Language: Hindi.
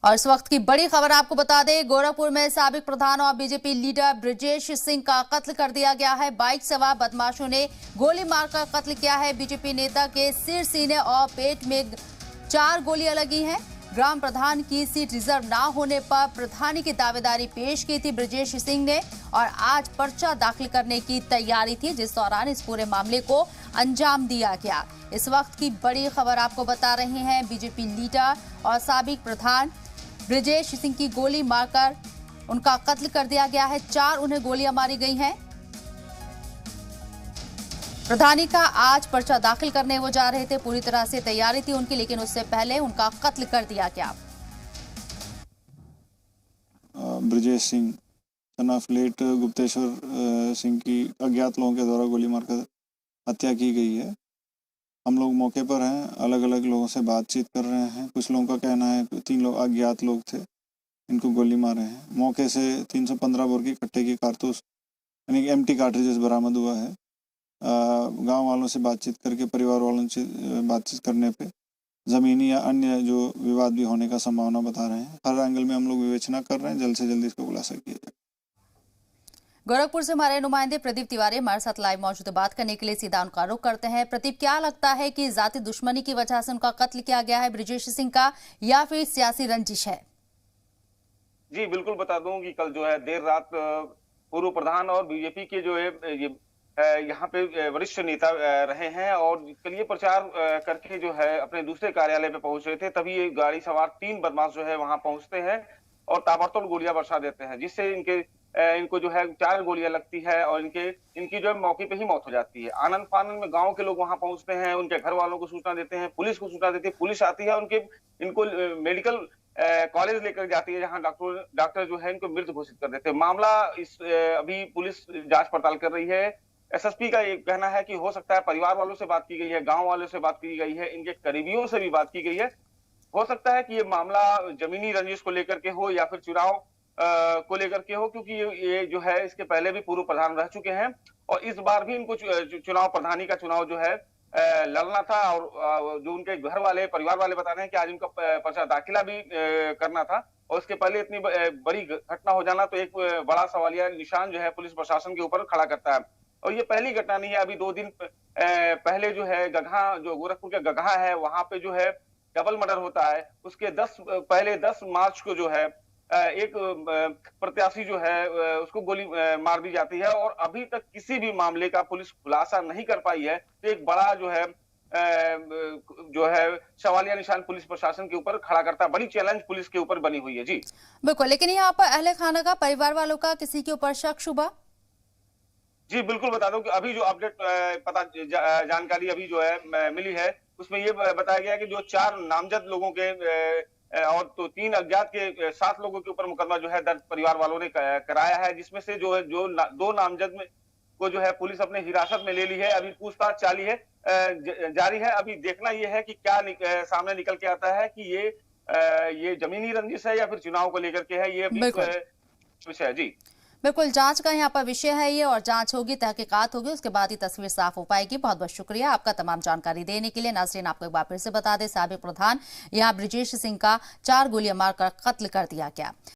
और इस वक्त की बड़ी खबर आपको बता दें, गोरखपुर में साबिक प्रधान और बीजेपी लीडर ब्रजेश सिंह का कत्ल कर दिया गया है। बाइक सवार बदमाशों ने गोली मारकर कत्ल किया है। बीजेपी नेता के सिर, सीने और पेट में 4 गोलियां लगी हैं। ग्राम प्रधान की सीट रिजर्व ना होने पर प्रधानी की दावेदारी पेश की थी ब्रजेश सिंह ने और आज पर्चा दाखिल करने की तैयारी थी, जिस दौरान इस पूरे मामले को अंजाम दिया गया। इस वक्त की बड़ी खबर आपको बता रहे हैं, बीजेपी लीडर और साबिक प्रधान ब्रजेश सिंह की गोली मारकर उनका कत्ल कर दिया गया है। 4 उन्हें गोलियां मारी गई हैं। प्रधानी का आज पर्चा दाखिल करने वो जा रहे थे, पूरी तरह से तैयारी थी उनकी, लेकिन उससे पहले उनका कत्ल कर दिया गया। Brajesh Singh son of late Gupteshwar Singh की अज्ञात लोगों के द्वारा गोली मारकर हत्या की गई है। हम लोग मौके पर हैं, अलग अलग लोगों से बातचीत कर रहे हैं। कुछ लोगों का कहना है 3 लोग अज्ञात लोग थे, इनको गोली मारे हैं। मौके से 315 बोर की कट्टे की कारतूस यानी एम्प्टी कार्ट्रिजेस बरामद हुआ है। गांव वालों से बातचीत करके, परिवार वालों से बातचीत करने पे ज़मीनी या अन्य जो विवाद भी होने का संभावना बता रहे हैं। हर एंगल में हम लोग विवेचना कर रहे हैं, जल्द से जल्द इसको खुलासा किया जाए। गोरखपुर से हमारे नुमाइंदे प्रदीप तिवारी हमारे साथ लाइव मौजूद है। बात करने के लिए सीधा उनका रुख करते हैं। प्रदीप, क्या लगता है कि जाति दुश्मनी की वजह से उनका कत्ल किया गया है ब्रजेश सिंह का, या फिर सियासी रंजिश है? जी बिल्कुल बता दूं कि कल जो है देर रात पूर्व प्रधान और बीजेपी के जो है ये यहाँ पे वरिष्ठ नेता रहे हैं और चलिए प्रचार करके जो है अपने दूसरे कार्यालय पे पहुंच रहे थे, तभी ये गाड़ी सवार 3 बदमाश जो है वहां पहुंचते हैं और ताबड़तोड़ गोलियां बरसा देते हैं, जिससे इनको जो है 4 गोलियां लगती है और इनकी जो है मौके पे ही मौत हो जाती है। आनंद फानंद में गांव के लोग वहां पहुंचते हैं, उनके घर वालों को सूचना देते हैं, पुलिस को सूचना देती है। पुलिस आती है, इनको मेडिकल कॉलेज लेकर जाती है, जहां डॉक्टर जो है इनको मृत घोषित कर देते हैं। मामला अभी पुलिस जांच पड़ताल कर रही है। एसएसपी का ये कहना है कि हो सकता है परिवार वालों से बात की गई है, गांव वालों से बात की गई है, इनके करीबियों से भी बात की गई है। हो सकता है कि ये मामला जमीनी रंजिश को लेकर के हो या फिर चुनाव को लेकर के हो, क्योंकि ये जो है इसके पहले भी पूर्व प्रधान रह चुके हैं और इस बार भी इनको चुनाव, प्रधानी का चुनाव जो है लड़ना था। और जो उनके घर वाले, परिवार वाले बता रहे हैं कि आज उनका पर्चा दाखिला भी करना था और उसके पहले इतनी बड़ी घटना हो जाना तो एक बड़ा सवालिया निशान जो है पुलिस प्रशासन के ऊपर खड़ा करता है। और ये पहली घटना नहीं है। अभी 2 दिन पहले जो है गगहा, जो गोरखपुर के गगहा है, वहां पे जो है डबल मर्डर होता है। उसके 10 मार्च को जो है एक प्रत्याशी जो है उसको गोली मार दी जाती है और अभी तक किसी भी मामले का पुलिस खुलासा नहीं कर पाई है। तो एक बड़ा जो है सवालिया निशान पुलिस प्रशासन के ऊपर खड़ा करता है। बड़ी चैलेंज पुलिस के ऊपर बनी हुई है। जी बिल्कुल, लेकिन यहाँ पर अहले खाना का, परिवार वालों का किसी के ऊपर शक शुबा? जी बिल्कुल बता दूं कि अभी जो अपडेट जानकारी अभी जो है मिली है, उसमें ये बताया गया है कि जो 4 नामजद लोगों के और तो 3 अज्ञात के 7 लोगों के ऊपर मुकदमा जो है दर्ज परिवार वालों ने कराया है, जिसमें से जो है 2 नामजद में को जो है पुलिस अपने हिरासत में ले ली है। अभी पूछताछ जारी है। अभी देखना ये है कि क्या सामने निकल के आता है कि ये जमीनी रंजिश है या फिर चुनाव को लेकर के है। ये अभी विषय है। जी बिल्कुल, जांच का यहाँ पर विषय है ये, और जांच होगी, तहकीकात होगी, उसके बाद ही तस्वीर साफ हो पाएगी। बहुत बहुत शुक्रिया आपका तमाम जानकारी देने के लिए। नाज़रीन, आपको एक बार फिर से बता दें, साबिक प्रधान यहाँ ब्रजेश सिंह का 4 गोलियां मारकर कत्ल कर दिया गया।